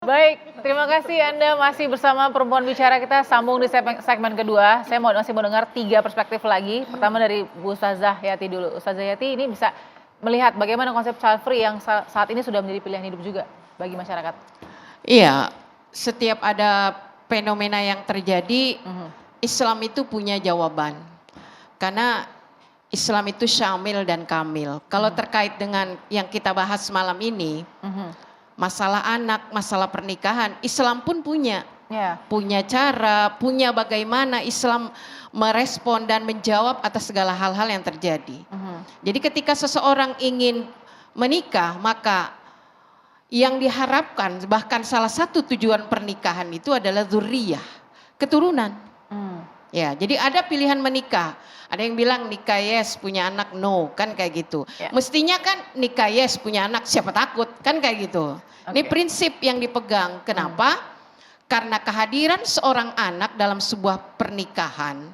Baik, terima kasih Anda masih bersama Perempuan Bicara. Kita sambung di segmen kedua. Saya masih mau dengar 3 perspektif lagi. Pertama dari Bu Ustazah Yati dulu. Ustazah Yati ini bisa melihat bagaimana konsep child free yang saat ini sudah menjadi pilihan hidup juga bagi masyarakat. Iya, setiap ada fenomena yang terjadi, Islam itu punya jawaban. Karena Islam itu syamil dan kamil. Kalau terkait dengan yang kita bahas malam ini, masalah anak, masalah pernikahan, Islam pun punya. Punya cara, punya bagaimana Islam merespon dan menjawab atas segala hal-hal yang terjadi. Jadi ketika seseorang ingin menikah, maka yang diharapkan, bahkan salah satu tujuan pernikahan itu adalah dzurriyyah, keturunan. Ya, jadi ada pilihan menikah. Ada yang bilang nikah yes, punya anak no, kan kayak gitu. Mestinya kan nikah yes, punya anak, siapa takut, kan kayak gitu. Ini prinsip yang dipegang. Kenapa? Karena kehadiran seorang anak dalam sebuah pernikahan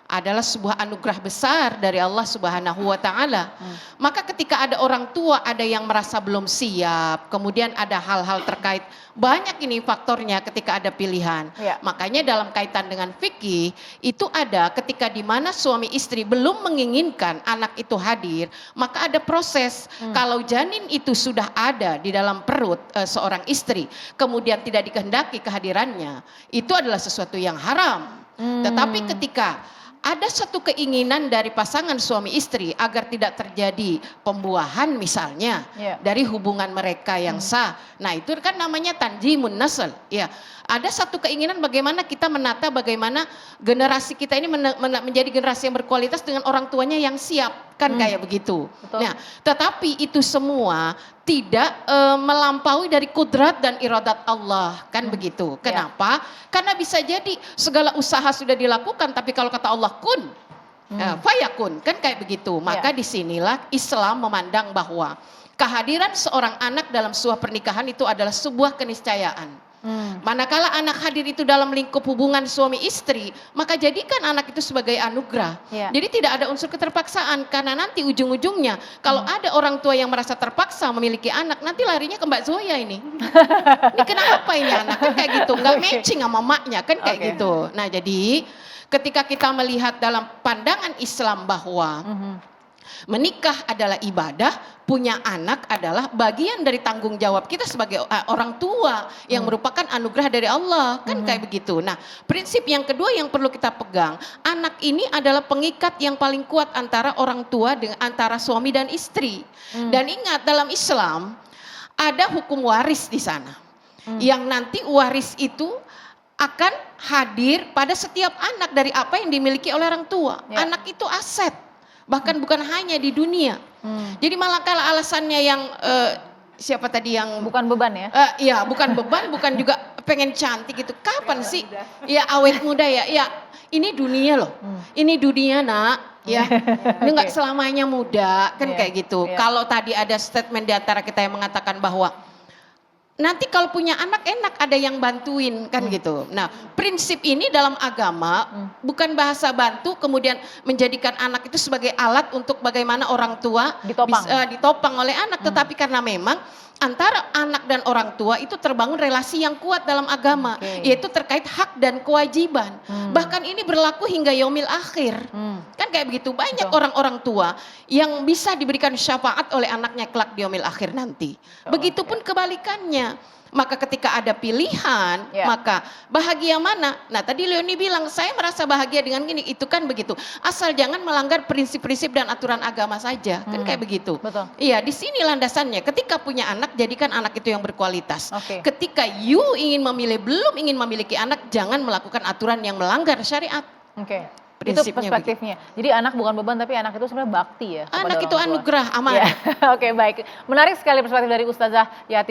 adalah sebuah anugerah besar dari Allah Subhanahu wa Ta'ala. Maka ketika ada orang tua, ada yang merasa belum siap, kemudian ada hal-hal terkait, banyak ini faktornya ketika ada pilihan. Makanya dalam kaitan dengan fikih, itu ada ketika di mana suami istri belum menginginkan anak itu hadir, maka ada proses. Kalau janin itu sudah ada di dalam perut seorang istri, kemudian tidak dikehendaki kehadirannya, itu adalah sesuatu yang haram. Tetapi ketika ada satu keinginan dari pasangan suami istri agar tidak terjadi pembuahan misalnya dari hubungan mereka yang sah. Nah itu kan namanya tanjimun nasl. Ya, ada satu keinginan bagaimana kita menata bagaimana generasi kita ini menjadi generasi yang berkualitas dengan orang tuanya yang siap. Kan kayak begitu. Nah, tetapi itu semua tidak melampaui dari kudrat dan iradat Allah, kan begitu. Kenapa? Karena bisa jadi segala usaha sudah dilakukan, tapi kalau kata Allah kun, fayakun, kan kayak begitu. Maka disinilah Islam memandang bahwa kehadiran seorang anak dalam sebuah pernikahan itu adalah sebuah keniscayaan. Manakala anak hadir itu dalam lingkup hubungan suami istri, maka jadikan anak itu sebagai anugerah. Jadi tidak ada unsur keterpaksaan, karena nanti ujung-ujungnya kalau ada orang tua yang merasa terpaksa memiliki anak, nanti larinya ke Mbak Zoya ini. Ini kenapa ini anak, kan kayak gitu, nggak matching sama maknya, kan kayak gitu. Nah jadi ketika kita melihat dalam pandangan Islam bahwa menikah adalah ibadah, punya anak adalah bagian dari tanggung jawab kita sebagai orang tua yang merupakan anugerah dari Allah, kan kayak begitu. Nah, prinsip yang kedua yang perlu kita pegang, anak ini adalah pengikat yang paling kuat antara orang tua dengan antara suami dan istri. Dan ingat dalam Islam ada hukum waris di sana. Yang nanti waris itu akan hadir pada setiap anak dari apa yang dimiliki oleh orang tua. Anak itu aset. Bahkan bukan hanya di dunia. Jadi malah kalau alasannya yang siapa tadi yang bukan beban ya? Iya, bukan beban, bukan juga pengen cantik gitu. Kapan sih? Ya awet muda ya. Ya ini dunia loh. Ini dunia nak. Ya, ini nggak selamanya muda kan kayak gitu. Kalau tadi ada statement di antara kita yang mengatakan bahwa nanti kalau punya anak enak ada yang bantuin kan gitu. Nah prinsip ini dalam agama bukan bahasa bantu kemudian menjadikan anak itu sebagai alat untuk bagaimana orang tua ditopang oleh anak. Tetapi karena memang antara anak dan orang tua itu terbangun relasi yang kuat dalam agama. Yaitu terkait hak dan kewajiban. Bahkan ini berlaku hingga yaumil akhir. Kan kayak begitu, banyak orang-orang tua yang bisa diberikan syafaat oleh anaknya kelak di yaumil akhir nanti. Begitupun kebalikannya. Maka ketika ada pilihan, maka bahagia mana? Nah tadi Leoni bilang, saya merasa bahagia dengan gini, itu kan begitu. Asal jangan melanggar prinsip-prinsip dan aturan agama saja, kan kayak begitu. Iya, di sini landasannya. Ketika punya anak, jadikan anak itu yang berkualitas. Ketika you ingin memilih, belum ingin memiliki anak, jangan melakukan aturan yang melanggar syariat. Itu perspektifnya. Jadi anak bukan beban, tapi anak itu sebenarnya bakti ya. Anak itu anugerah, amanah. Oke, baik. Menarik sekali perspektif dari Ustazah Yati.